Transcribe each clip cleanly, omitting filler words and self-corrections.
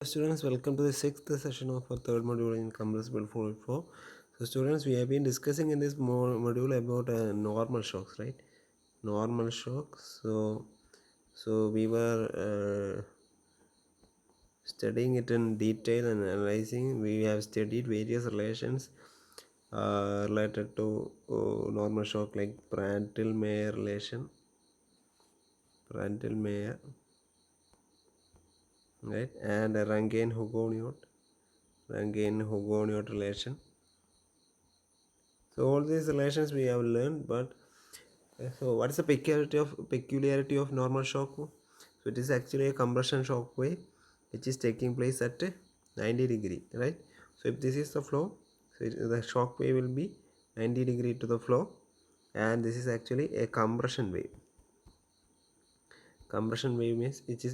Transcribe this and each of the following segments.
Students, welcome to the sixth session of our third module in compressible fluid flow. So students, we have been discussing in this module about normal shocks, right? Normal shocks. So we were studying it in detail and analyzing. We have studied various relations related to normal shock, like Prandtl-Meyer relation, Prandtl-Meyer, right, and Rankine-Hugoniot relation. So all these relations we have learned, but so what is the peculiarity of normal shock? So it is actually a compression shock wave which is taking place at 90 degree, right? So if this is the flow, so the shock wave will be 90 degree to the flow, and this is actually a compression wave. Compression wave means it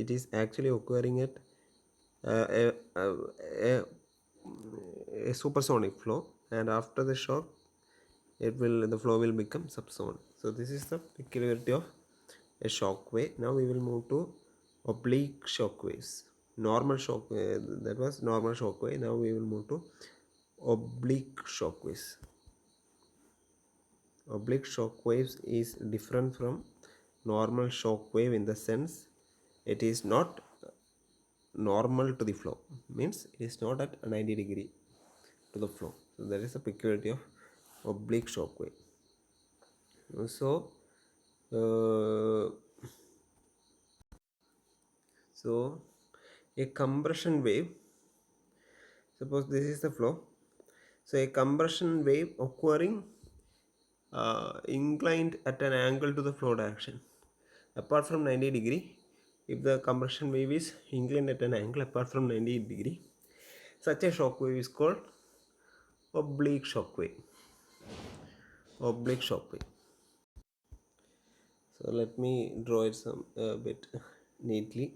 is actually occurring at a, a, a supersonic flow, and after the shock the flow will become subsonic. So this is the peculiarity of a shock wave. Now we will move to oblique shock waves. Normal shock that was normal shock wave. Now we will move to oblique shock waves. Oblique shock waves is different from normal shock wave in the sense it is not normal to the flow, means it is not at 90 degree to the flow. So that is the peculiarity of oblique shock wave. So a compression wave, suppose this is the flow, so a compression wave occurring inclined at an angle to the flow direction apart from 90 degree. If the compression wave is inclined at an angle apart from 90 degree, such a shock wave is called oblique shock wave. Oblique shock wave. So let me draw it some bit neatly.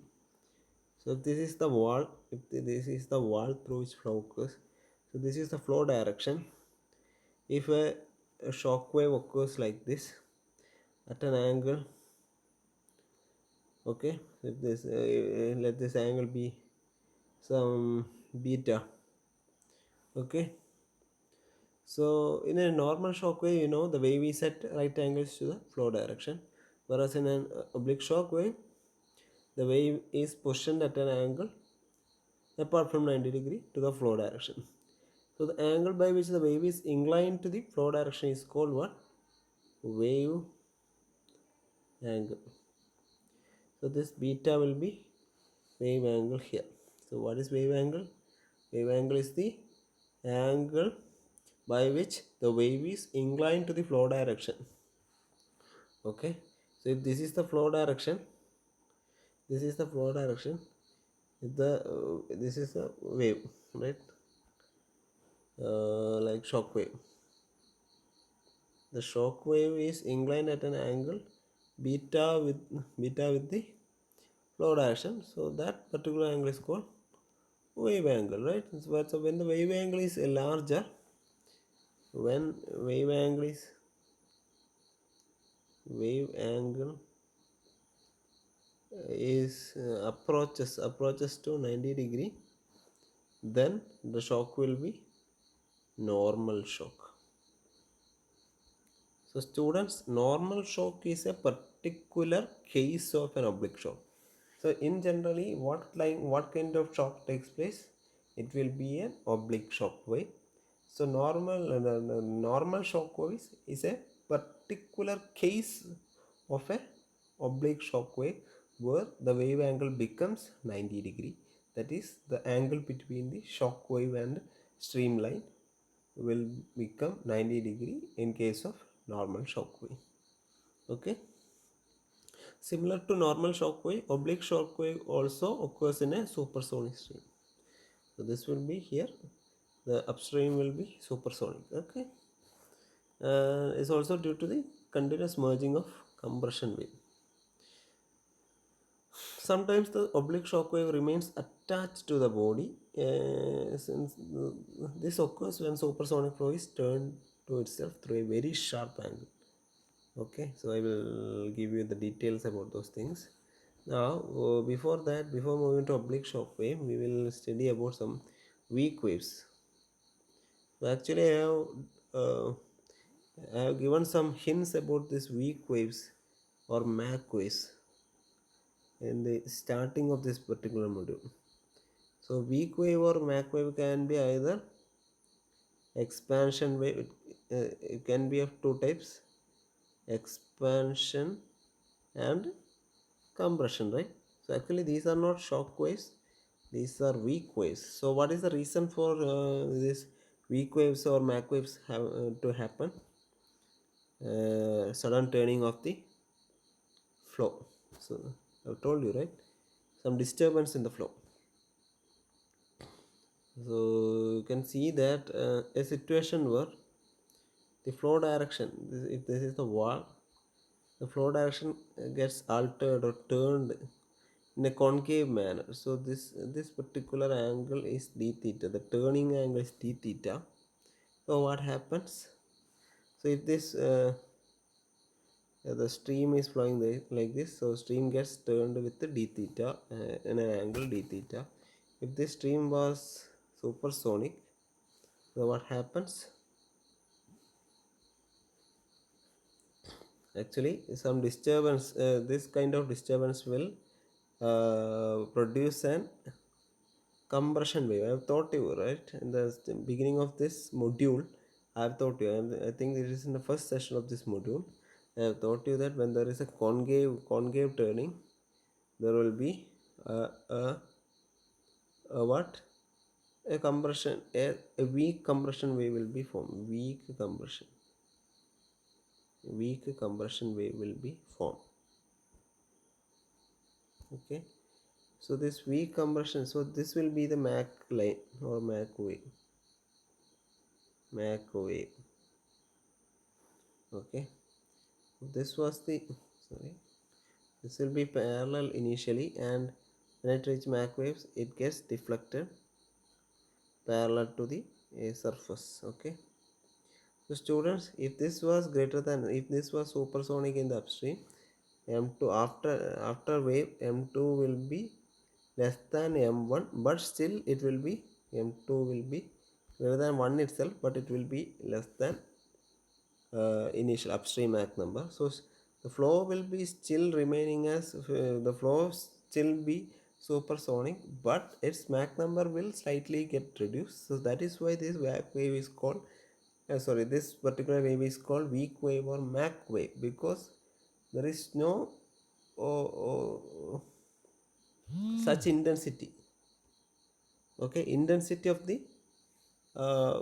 So if this is the wall, through which flow occurs, so this is the flow direction. If a shock wave occurs like this at an angle, okay, if this let this angle be some beta, okay. So in a normal shock wave, the wave is at right angles to the flow direction, whereas in an oblique shock wave, the wave is positioned at an angle apart from 90 degree to the flow direction. So the angle by which the wave is inclined to the flow direction is called what? Wave angle. So this beta will be wave angle here. So what is wave angle? Wave angle is the angle by which the wave is inclined to the flow direction. Okay. So if this is the flow direction, this is the wave, right? Like shock wave. The shock wave is inclined at an angle beta with the flow direction. So that particular angle is called wave angle, right? So when the wave angle is larger, when wave angle is approaches to 90 degree, then the shock will be normal shock. So students, normal shock is a particular case of an oblique shock. So in generally, what kind of shock takes place? It will be an oblique shock wave. So normal shock wave is a particular case of a oblique shock wave where the wave angle becomes 90 degree. That is, the angle between the shock wave and streamline will become 90 degree in case of normal shock wave. Okay. Similar to normal shock wave, oblique shock wave also occurs in a supersonic stream. So this will be here. The upstream will be supersonic. Okay. It's also due to the continuous merging of compression wave. Sometimes the oblique shock wave remains attached to the body since this occurs when supersonic flow is turned to itself through a very sharp angle. Okay, so I will give you the details about those things. Now before that, before moving to oblique shock wave, we will study about some weak waves. So actually uh, I have given some hints about this weak waves or Mach waves in the starting of this particular module. So weak wave or Mach wave can be either expansion wave. It can be of two types: expansion and compression, right? So actually these are not shock waves; these are weak waves. So what is the reason for this weak waves or Mach waves have to happen? Sudden turning of the flow. So I've told you, right? Some disturbance in the flow. So you can see that a situation where the flow direction, if this is the wall, the flow direction gets altered or turned in a concave manner. So this particular angle is d theta. The turning angle is d theta. So what happens? So if this the stream is flowing like this, so stream gets turned with the d theta in an angle d theta. If this stream was supersonic, so what happens? Actually some disturbance, this kind of disturbance will produce an compression wave. I have taught you, right, in the beginning of this module. I have taught you, I think it is in the first session of this module. I have taught you that when there is a concave turning, there will be a what, a compression, a weak compression wave will be formed. Weak compression wave will be formed. Okay, so this weak compression, so this will be the Mach line or Mach wave. Okay, this was the, sorry, this will be parallel initially, and when it reaches Mach waves, it gets deflected parallel to the surface. Okay, so students, if this was greater than, if this was supersonic in the upstream, m2, after wave m2 will be less than m1, but still it will be, m2 will be greater than 1 itself, but it will be less than initial upstream Mach number. So the flow will be still remaining as the flow still be supersonic, but its Mach number will slightly get reduced. So that is why this wave is called this particular wave is called weak wave or Mach wave, because there is no such intensity. Okay, intensity of the uh,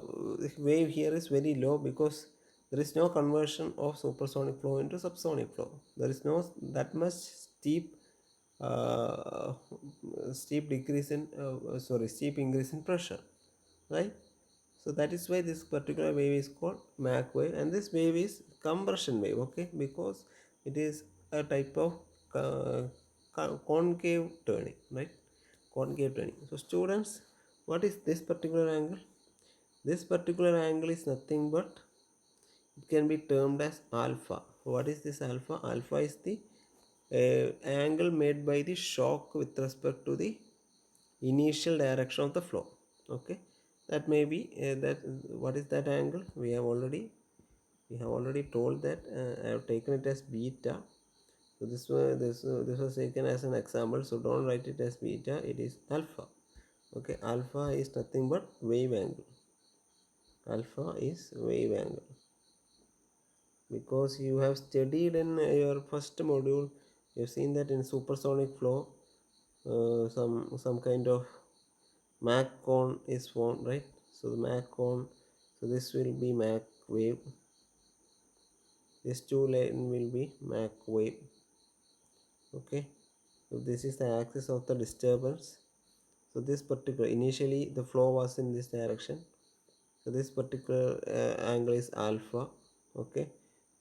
wave here is very low, because there is no conversion of supersonic flow into subsonic flow. There is no that much uh, steep decrease in steep increase in pressure, right? So that is why this particular wave is called Mach wave, and this wave is compression wave. Okay, because it is a type of uh, concave turning, right? Concave turning. So students, what is this particular angle? This particular angle is nothing but, it can be termed as alpha. What is this alpha? Alpha is the angle made by the shock with respect to the initial direction of the flow. Okay, that may be that. What is that angle? We have already told that. I have taken it as beta. So this was taken as an example. So don't write it as beta. It is alpha. Okay, alpha is nothing but wave angle. Alpha is wave angle, because you have studied in your first module. You've seen that in supersonic flow, some kind of Mach cone is formed, right? So the Mach cone, so this will be Mach wave. This two lane will be Mach wave. Okay, so this is the axis of the disturbance. So this particular, initially the flow was in this direction. So this particular angle is alpha. Okay,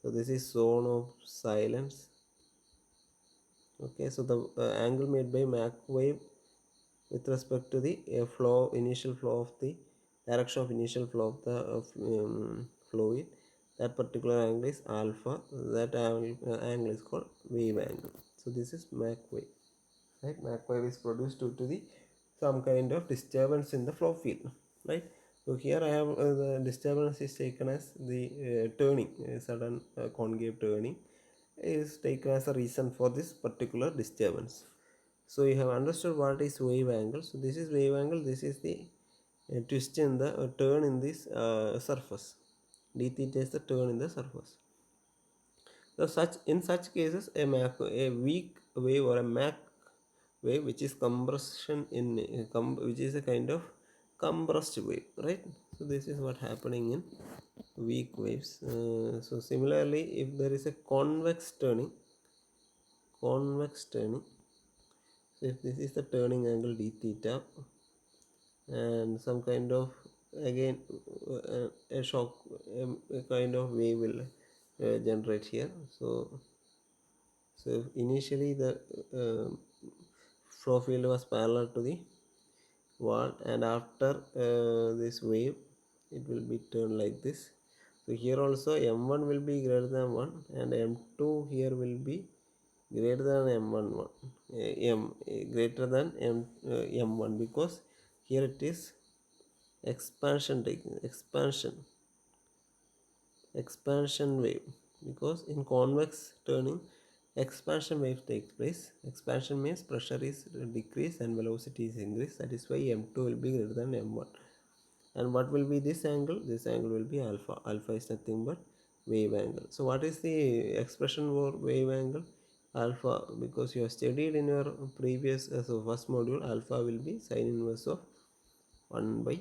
so this is zone of silence. Okay, so the angle made by Mach wave with respect to the initial flow of the direction of initial flow of the fluid, that particular angle is alpha. That angle is called wave angle. So this is Mach wave. right? Mach wave is produced due to the some kind of disturbance in the flow field, right? So here I have the disturbance is taken as the turning, sudden concave turning is taken as a reason for this particular disturbance. So you have understood what is wave angle. So this is wave angle, this is the twist in the turn in this surface. D theta is the turn in the surface. So in such cases, a weak wave or a Mach wave, which is compression in which is a kind of compressed wave, right? So this is what happening in weak waves. So similarly, if there is a convex turning. So if this is the turning angle d theta, and some kind of again a shock, a kind of wave will generate here. So initially the flow field was parallel to the wall, and after this wave it will be turned like this. So here also m1 will be greater than 1 and m2 here will be greater than m1 greater than m1, because here it is expansion wave, because in convex turning expansion wave takes place. Expansion means pressure is decreased and velocity is increased. That is why m2 will be greater than m1. And what will be this angle? This angle will be alpha. Alpha is nothing but wave angle. So what is the expression for wave angle? Alpha, because you have studied in your previous so first module, alpha will be sine inverse of 1 by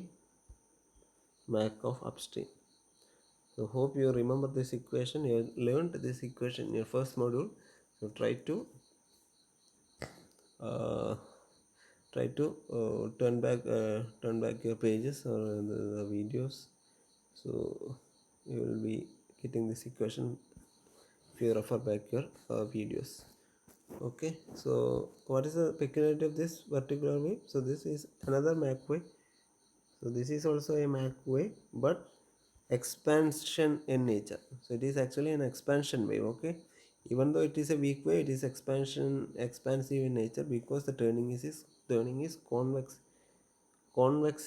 Mach of upstream. So hope you remember this equation. You learned this equation in your first module. So uh, try to turn back your pages or the videos. So you will be getting this equation if you refer back your videos. Okay. So what is the peculiarity of this particular wave? So this is another Mach wave. So this is also a Mach wave, but expansion in nature. So it is actually an expansion wave. Okay, even though it is a weak wave, it is expansive in nature, because the turning is convex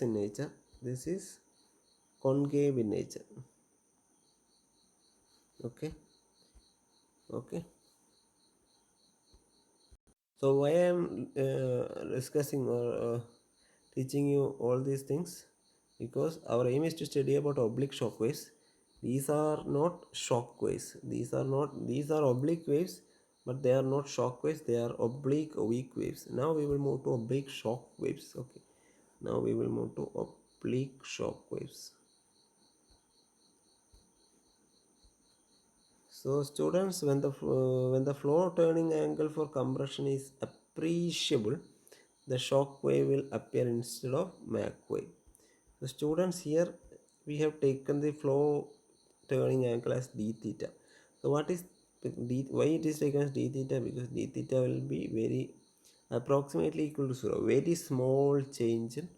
in nature. This is concave in nature. Okay. So why I am discussing or teaching you all these things, because our aim is to study about oblique shock waves. These are not shock waves. These are oblique waves, but they are not shock waves. They are oblique weak waves. Now we will move to oblique shock waves. Okay. Now we will move to oblique shock waves. So students, when the flow turning angle for compression is appreciable, the shock wave will appear instead of Mach wave. So students, here we have taken the flow turning angle as d theta. So what is why it is taken as d theta? Because d theta will be very approximately equal to 0. Very small change in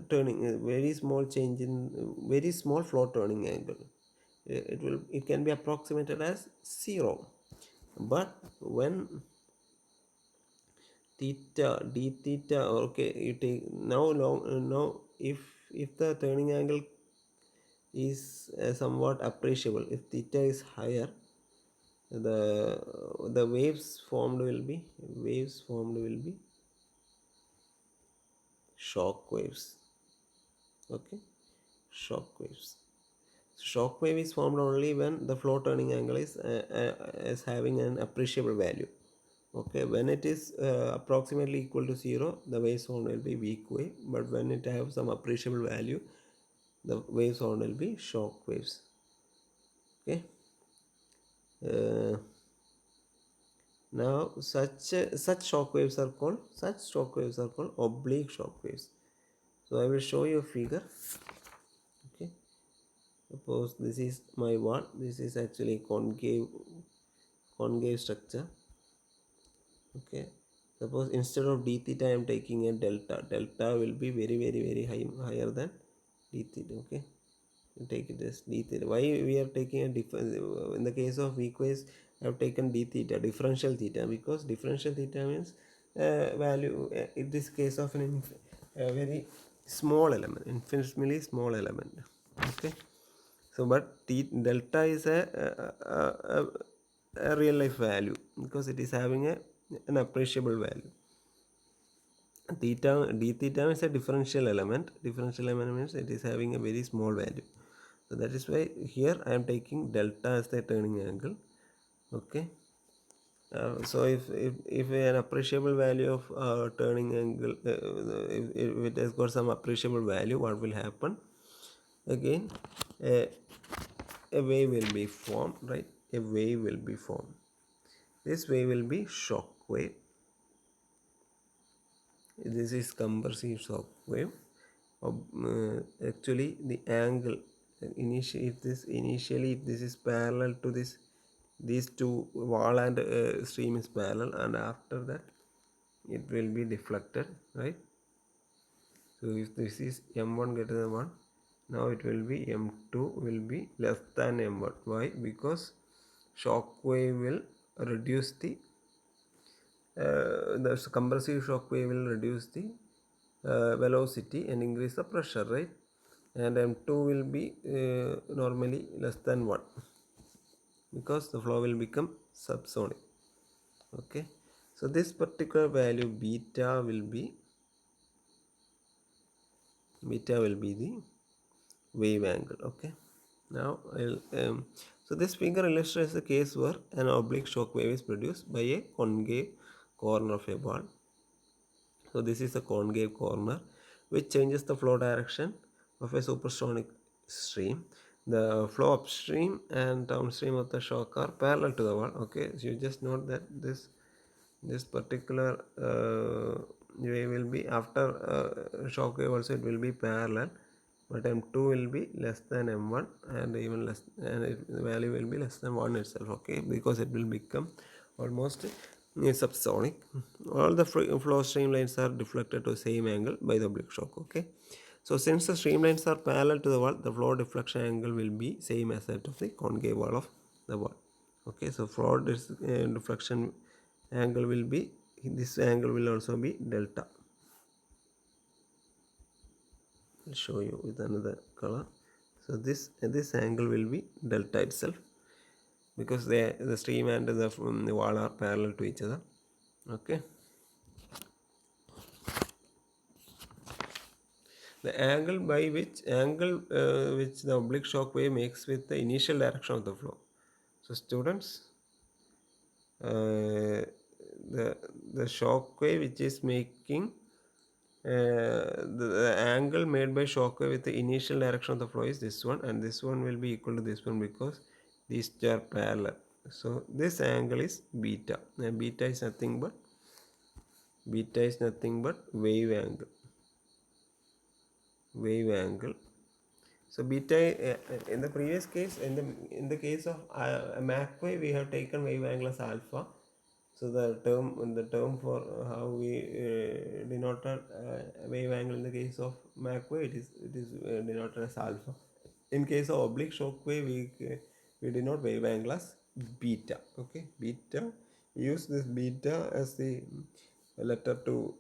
turning, very small change in very small flow turning angle. It can be approximated as 0. But when theta d theta, okay, you take now if the turning angle is somewhat appreciable, if theta is higher, the waves formed will be shock waves. Okay, shock waves. Shock wave is formed only when the flow turning angle is having an appreciable value. Okay, when it is approximately equal to 0, the wave sound will be weak wave, but when it have some appreciable value, the wave sound will be shock waves. Okay. Now such shock waves are called oblique shock waves. So I will show you a figure. Okay, suppose this is my wall. This is actually concave structure. Okay, suppose instead of d theta I am taking a delta will be very higher than d theta. Okay, take it as d theta. Why we are taking a difference? In the case of weak waves, I have taken d theta, differential theta, because differential theta means value, in this case of a very small element, infinitesimally small element. Okay. So, but delta is a real life value because it is having an appreciable value. Theta, d theta is a differential element. Differential element means it is having a very small value. So that is why here I am taking delta as the turning angle. Okay. So if an appreciable value of turning angle, if it has got some appreciable value, what will happen? Again, a wave will be formed, right? A wave will be formed. This wave will be shock wave. This is compressive shock wave. Actually, the angle initially, if this is parallel to this, these two wall and stream is parallel, and after that it will be deflected, right? So if this is m1 greater than 1, now it will be m2 will be less than m1. Why? Because shock wave will reduce the compressive shock wave will reduce the velocity and increase the pressure, right? And m2 will be normally less than 1 because the flow will become subsonic. Okay. So this particular value beta will be the wave angle. Okay. Now so this figure illustrates the case where an oblique shock wave is produced by a concave corner of a ball. So this is a concave corner which changes the flow direction of a supersonic stream. The flow upstream and downstream of the shock are parallel to the wall. Okay, so you just note that this particular wave will be after shock wave also, it will be parallel, but m2 will be less than m1 and even less, and the value will be less than 1 itself. Okay, because it will become almost subsonic. All the flow streamlines are deflected to the same angle by the oblique shock. Okay, so since the streamlines are parallel to the wall, the flow deflection angle will be same as that of the concave wall of the wall. Okay, so flow deflection angle will be, this angle will also be delta. I'll show you with another color. So this angle will be delta itself because the stream and the wall are parallel to each other. Okay. The angle which the oblique shock wave makes with the initial direction of the flow. So students, the shock wave which is making the angle made by shock wave with the initial direction of the flow is this one, and this one will be equal to this one because these two are parallel. So this angle is beta, and beta is nothing but wave angle. So beta in the previous case, in the case of Mach wave, we have taken wave angle as alpha. So the term for how we denoted wave angle in the case of Mach wave, it is denoted as alpha. In case of oblique shock wave, we denote wave angle as beta. Okay, beta. We use this beta as the letter to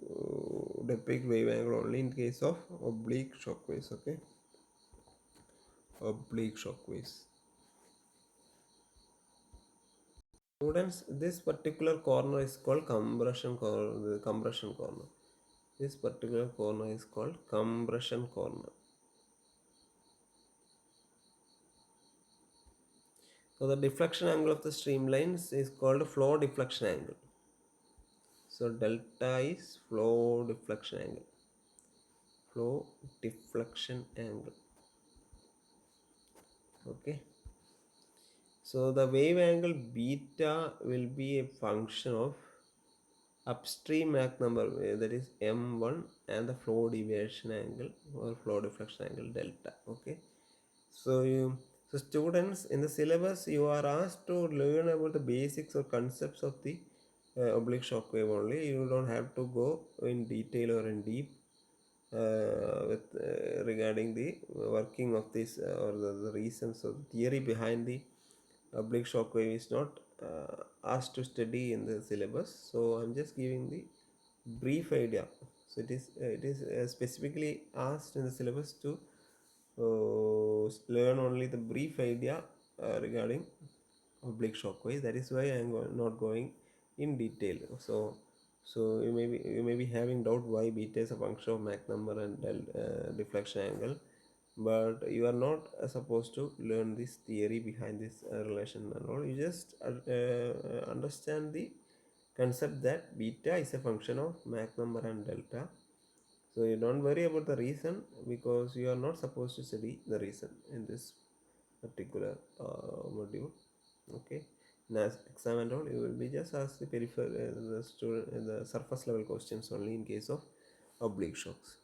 depict wave angle only in case of oblique shock waves. Okay, oblique shock waves. Students, this particular corner is called compression corner. This particular corner is called compression corner. So the deflection angle of the streamlines is called flow deflection angle. So delta is flow deflection angle. Flow deflection angle. Okay. So the wave angle beta will be a function of upstream Mach number, that is m1, and the flow deviation angle or flow deflection angle delta. Okay, so students, in the syllabus you are asked to learn about the basics or concepts of the oblique shock wave only. You don't have to go in detail or in deep with regarding the working of this or the reasons or the theory behind the oblique shock wave is not asked to study in the syllabus. So I'm just giving the brief idea. So it is specifically asked in the syllabus to learn only the brief idea regarding oblique shockwave. That is why I am not going in detail. So you may be having doubt why beta is a function of Mach number and deflection angle, but you are not supposed to learn this theory behind this relation and all. You just understand the concept that beta is a function of Mach number and delta. So you don't worry about the reason, because you are not supposed to study the reason in this particular module. Okay. In as exam and all, you will be just asked the the surface level questions only in case of oblique shocks.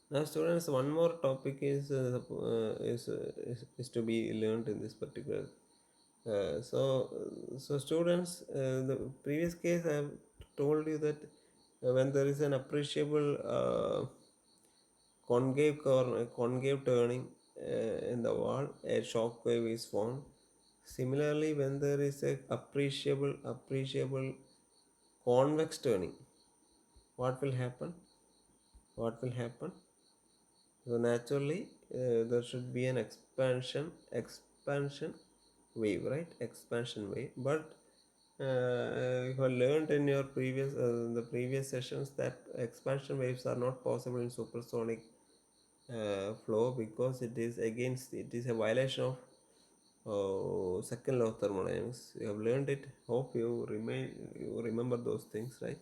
Now, students, one more topic is to be learned in this particular. So students, the previous case I have told you that when there is an appreciable concave turning in the wall, a shock wave is formed. Similarly, when there is a appreciable convex turning, what will happen? What will happen? So naturally, there should be an expansion wave, right? Expansion wave. But you have learned in your the previous sessions that expansion waves are not possible in supersonic flow, because it is a violation of second law of thermodynamics. You have learned it. Hope you remember those things, right?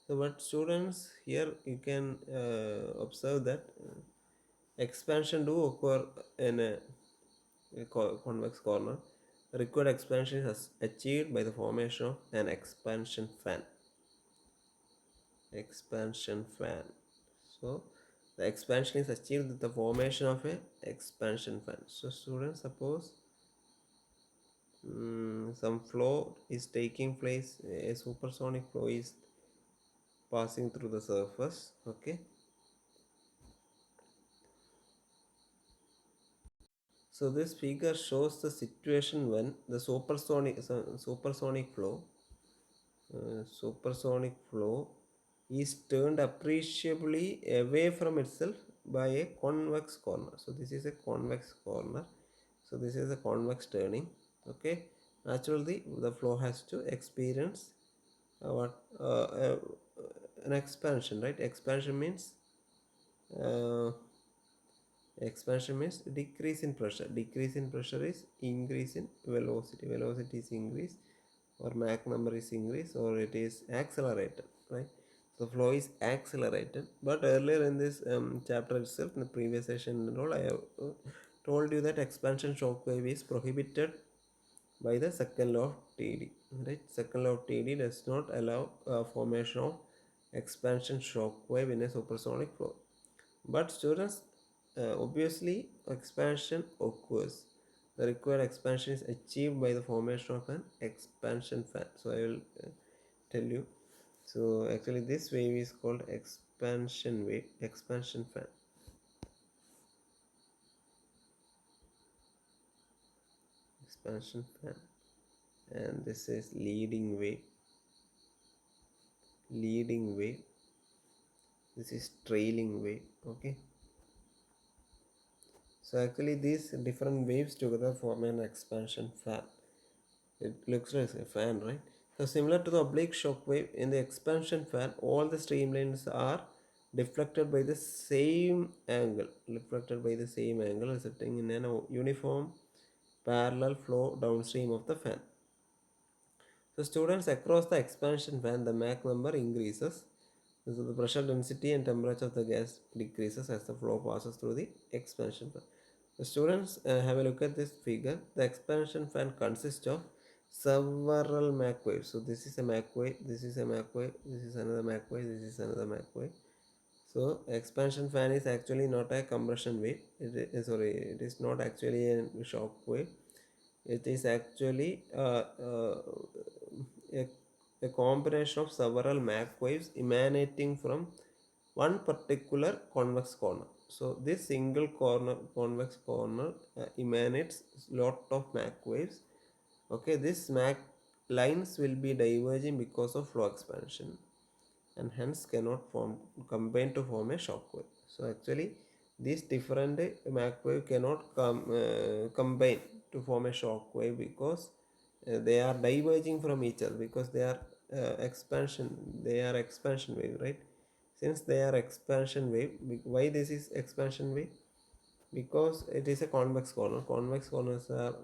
So, but students, here you can observe that expansion do occur in a convex corner. The required expansion is achieved by the formation of an expansion fan. So the expansion is achieved with the formation of a expansion fan. So students, suppose some flow is taking place, a supersonic flow is passing through the surface. Okay. So this figure shows the situation when the supersonic flow is turned appreciably away from itself by a convex corner. So this is a convex corner. So this is a convex turning. Okay. Naturally, the flow has to experience an expansion, right? Uh, Expansion means decrease in pressure. Decrease in pressure is increase in velocity. Velocity is increase, or Mach number is increase, or it is accelerated, right? So flow is accelerated. But earlier in this chapter itself, in the previous session and all, I have told you that expansion shock wave is prohibited by the second law of TD. Right? Second law of TD does not allow formation of expansion shock wave in a supersonic flow. But students, obviously expansion occurs. The required expansion is achieved by the formation of an expansion fan. So I will tell you. So actually this wave is called expansion wave, expansion fan. Expansion fan. And this is leading wave. Leading wave. This is trailing wave. Okay. So actually these different waves together form an expansion fan. It looks like a fan, right? So similar to the oblique shock wave, in the expansion fan, all the streamlines are deflected by the same angle. Deflected by the same angle, resulting in an uniform parallel flow downstream of the fan. So students, across the expansion fan, the Mach number increases. So the pressure density and temperature of the gas decreases as the flow passes through the expansion fan. The students, have a look at this figure. The expansion fan consists of several Mach waves. So this is a Mach wave, this is a Mach wave, this is another Mach wave, this is another Mach wave. So expansion fan is actually not a compression wave. It is not actually a shock wave. It is actually a combination of several Mach waves emanating from one particular convex corner. So this single corner, convex corner, emanates lot of Mach waves. Okay, this Mach lines will be diverging because of flow expansion, and hence cannot combine to form a shock wave. So actually these different Mach wave cannot combine to form a shock wave because they are diverging from each other, because they are expansion wave, right? Since they are expansion wave, why this is expansion wave? Because it is a convex corner. Convex corners are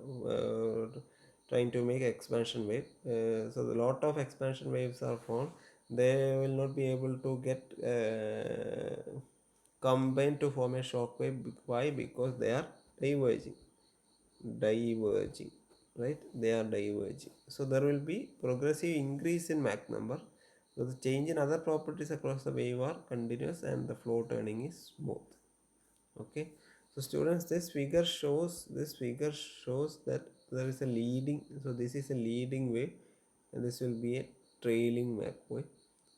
trying to make expansion wave. So a lot of expansion waves are formed. They will not be able to get combined to form a shock wave. Why? Because they are diverging, right? They are diverging. So there will be progressive increase in Mach number. So the change in other properties across the wave are continuous and the flow turning is smooth. Okay, so students, this figure shows that there is a leading, so this is a leading wave and this will be a trailing Mach wave.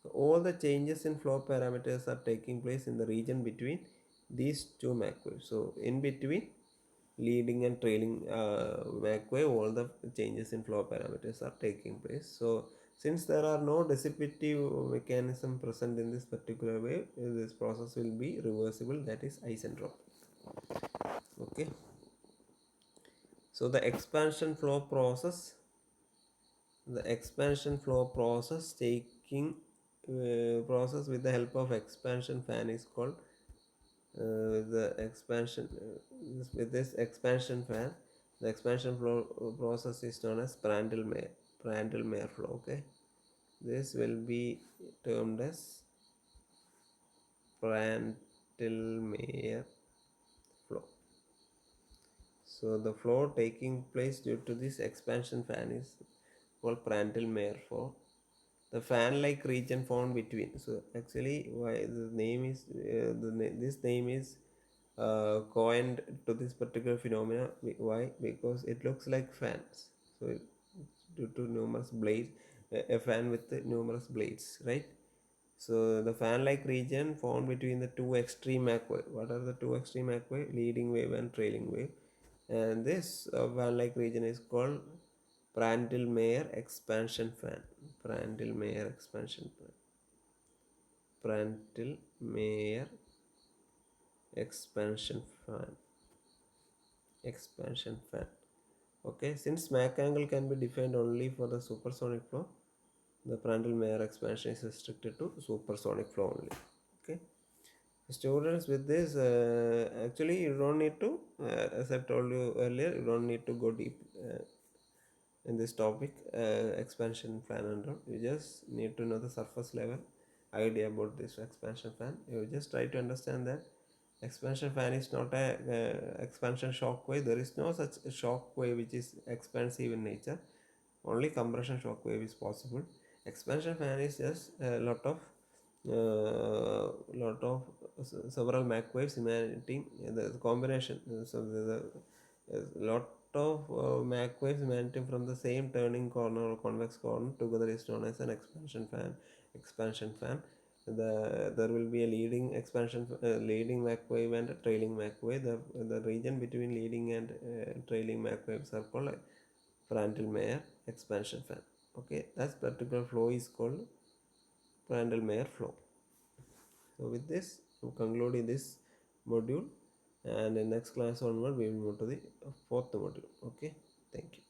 So all the changes in flow parameters are taking place in the region between these two Mach waves. So in between leading and trailing Mach wave, all the changes in flow parameters are taking place. So since there are no dissipative mechanism present in this particular wave, this process will be reversible, that is isentropy. Okay, so the expansion flow process taking process with the help of expansion fan is called the expansion with this expansion fan, the expansion flow process is known as Prandtl-Meyer flow. Okay, this will be termed as Prandtl-Meyer flow. So the flow taking place due to this expansion fan is called Prandtl-Meyer flow. The fan-like region found between. So actually, why the name is this name is coined to this particular phenomena. Why? Because it looks like fans. So due to numerous blades, a fan with numerous blades, right? So the fan-like region formed between the two extreme Mach wave. What are the two extreme Mach wave? Leading wave and trailing wave. And this fan-like region is called Prandtl-Meyer expansion fan. Prandtl-Meyer expansion fan. Prandtl-Meyer expansion fan. Expansion fan. Okay, since Mach angle can be defined only for the supersonic flow, the Prandtl-Meyer expansion is restricted to supersonic flow only. Okay, students, with this, actually you don't need to, as I told you earlier, you don't need to go deep in this topic, expansion fan and all. You just need to know the surface level idea about this expansion fan. You just try to understand that expansion fan is not a expansion shock wave. There is no such shock wave which is expansive in nature. Only compression shock wave is possible. Expansion fan is just a lot of several Mach waves emanating, the combination. So the lot of Mach waves emanating from the same turning corner or convex corner together is known as an expansion fan. There will be a leading leading Mach wave and a trailing Mach wave. The region between leading and trailing Mach waves are called Prandtl-Meyer expansion fan. Okay, that particular flow is called Prandtl-Meyer flow. So with this, we conclude this module, and in next class onward we will move to the fourth module. Okay, thank you.